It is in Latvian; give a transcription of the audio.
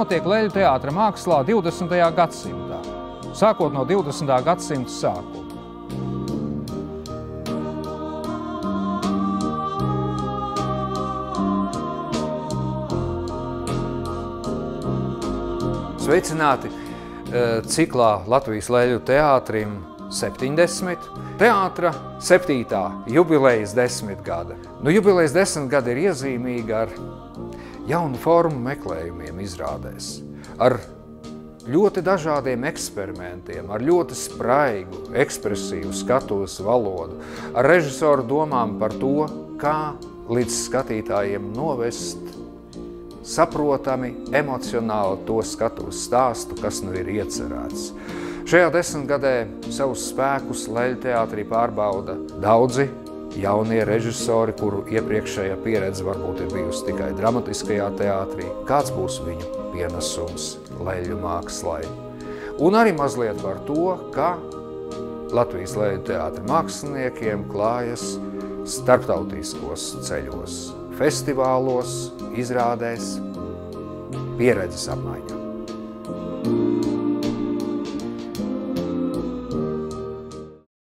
notiek leļu teātra mākslā 20. gadsimtā, sākot no 20. gadsimta sākuma. Sveicināti ciklā Latvijas leļu teātrim 70. Teātra 7. jubilejas 10 gada. Jubilejas 10 gada ir iezīmīga ar jaunu formu meklējumiem izrādēs, ar ļoti dažādiem eksperimentiem, ar ļoti spraigu, ekspresīvu skatuves valodu, ar režisoru domām par to, kā līdz skatītājiem novest saprotami, emocionāli to skatuves stāstu, kas nu ir iecerēts. Šajā 10 gadē savus spēkus leļu teātrī pārbauda daudzi jaunie režisori, kuru iepriekšējā pieredze varbūt ir bijusi tikai dramatiskajā teātrī. Kāds būs viņu pienesums leļu mākslai? Un arī mazliet par to, kā Latvijas leļu teātra māksliniekiem klājas starptautiskos ceļos, festivālos, izrādēs, pieredzes apmaiņā.